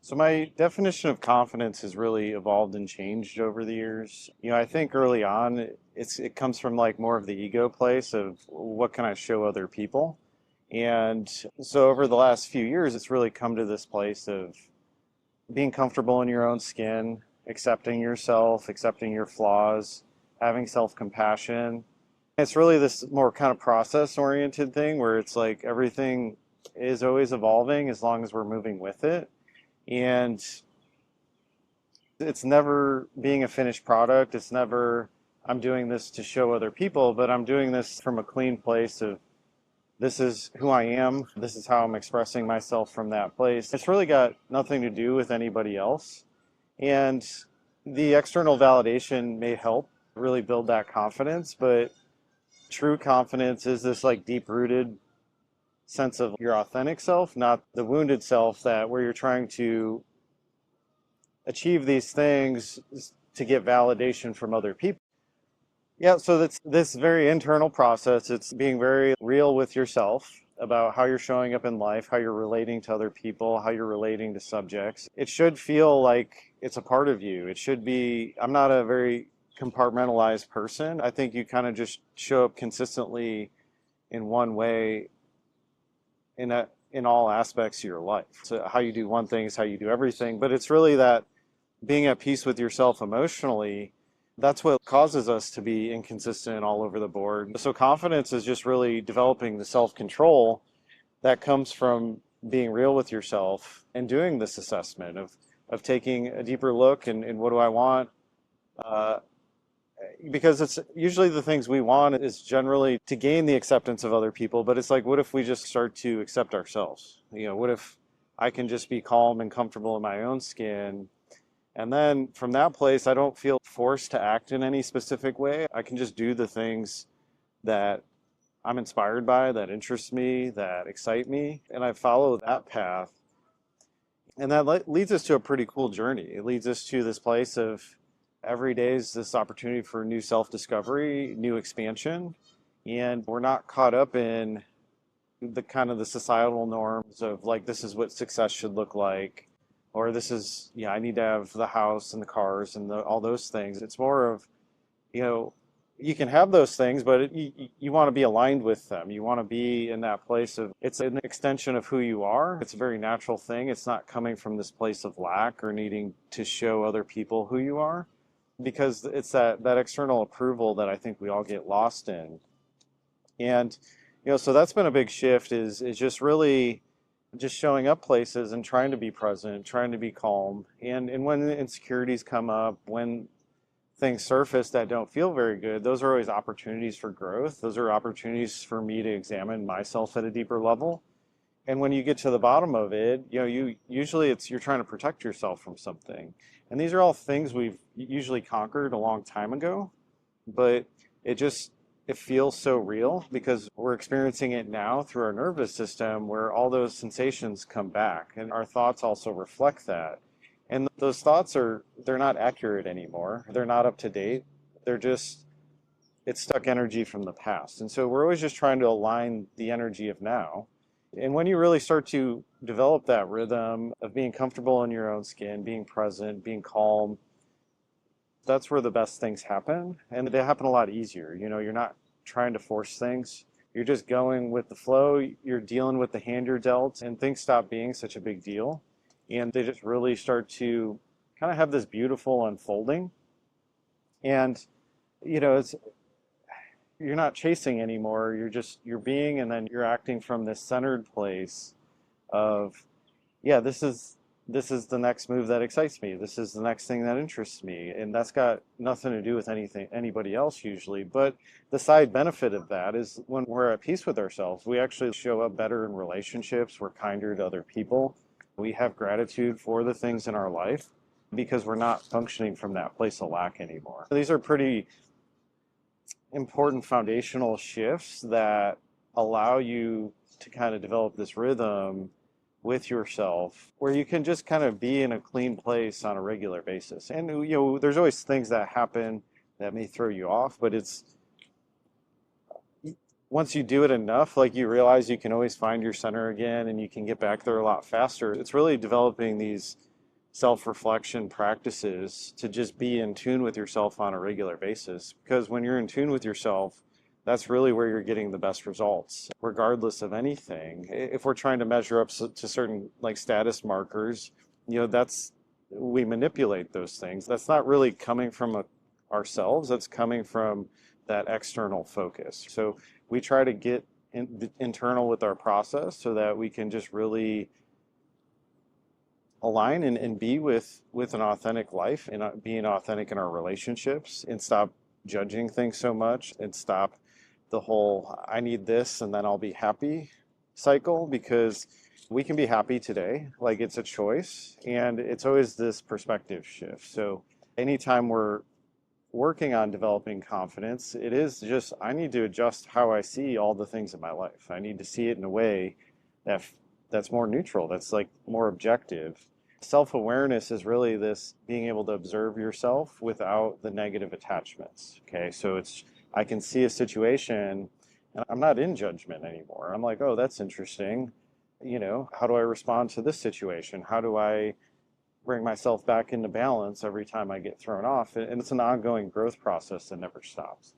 So my definition of confidence has really evolved and changed over the years. I think early on it comes from like more of the ego place of what can I show other people? And so over the last few years it's really come to this place of being comfortable in your own skin, accepting yourself, accepting your flaws, having self-compassion. It's really this more kind of process oriented thing where it's like everything is always evolving as long as we're moving with it. And it's never being a finished product. It's never, I'm doing this to show other people, but I'm doing this from a clean place of this is who I am. This is how I'm expressing myself from that place. It's really got nothing to do with anybody else. And the external validation may help really build that confidence, but true confidence is this like deep rooted sense of your authentic self, not the wounded self that where you're trying to achieve these things to get validation from other people. Yeah, so that's this very internal process. It's being very real with yourself about how you're showing up in life, how you're relating to other people, how you're relating to subjects. It should feel like it's a part of you. It should be, I'm not a very compartmentalized person. I think you kind of just show up consistently in one way in all aspects of your life. So how you do one thing is how you do everything, but it's really that being at peace with yourself emotionally, that's what causes us to be inconsistent all over the board. So confidence is just really developing the self-control that comes from being real with yourself and doing this assessment of taking a deeper look and what do I want? Uh, because it's usually the things we want is generally to gain the acceptance of other people, but it's like, what if we just start to accept ourselves? What if I can just be calm and comfortable in my own skin? And then from that place, I don't feel forced to act in any specific way. I can just do the things that I'm inspired by, that interest me, that excite me, and I follow that path. And that leads us to a pretty cool journey. It leads us to this place of every day is this opportunity for new self-discovery, new expansion, and we're not caught up in the kind of the societal norms of like this is what success should look like, or this is, yeah, I need to have the house and the cars and all those things. It's more of, you know, you can have those things, but you want to be aligned with them. You want to be in that place of it's an extension of who you are. It's a very natural thing. It's not coming from this place of lack or needing to show other people who you are, because it's that external approval that I think we all get lost in. And so that's been a big shift is just really just showing up places and trying to be present, trying to be calm. And when the insecurities come up, when things surface that don't feel very good, those are always opportunities for growth. Those are opportunities for me to examine myself at a deeper level. And when you get to the bottom of it, you usually it's you're trying to protect yourself from something. And these are all things we've usually conquered a long time ago, but it just it feels so real because we're experiencing it now through our nervous system where all those sensations come back and our thoughts also reflect that. And those thoughts they're not accurate anymore. They're not up to date. They're just it's stuck energy from the past. And so we're always just trying to align the energy of now. And when you really start to develop that rhythm of being comfortable in your own skin, being present, being calm, that's where the best things happen. And they happen a lot easier. You're not trying to force things. You're just going with the flow. You're dealing with the hand you're dealt, and things stop being such a big deal. And they just really start to kind of have this beautiful unfolding. And, it's you're not chasing anymore. You're being, and then you're acting from this centered place of, yeah, this is the next move that excites me. This is the next thing that interests me. And that's got nothing to do with anybody else usually. But the side benefit of that is when we're at peace with ourselves, we actually show up better in relationships. We're kinder to other people. We have gratitude for the things in our life because we're not functioning from that place of lack anymore. These are pretty important foundational shifts that allow you to kind of develop this rhythm with yourself where you can just kind of be in a clean place on a regular basis. And there's always things that happen that may throw you off, but it's once you do it enough, like you realize you can always find your center again and you can get back there a lot faster. It's really developing these self-reflection practices to just be in tune with yourself on a regular basis. Because when you're in tune with yourself, that's really where you're getting the best results, regardless of anything. If we're trying to measure up to certain like status markers, that's we manipulate those things. That's not really coming from ourselves. That's coming from that external focus. So we try to get internal with our process so that we can just really align and be with an authentic life and being authentic in our relationships and stop judging things so much and stop the whole I need this and then I'll be happy cycle, because we can be happy today, like it's a choice, and it's always this perspective shift. So anytime we're working on developing confidence, it is just I need to adjust how I see all the things in my life. I need to see it in a way that that's more neutral, that's like more objective. Self-awareness is really this being able to observe yourself without the negative attachments. Okay, so it's I can see a situation and I'm not in judgment anymore. I'm like, oh, that's interesting. How do I respond to this situation? How do I bring myself back into balance every time I get thrown off? And it's an ongoing growth process that never stops.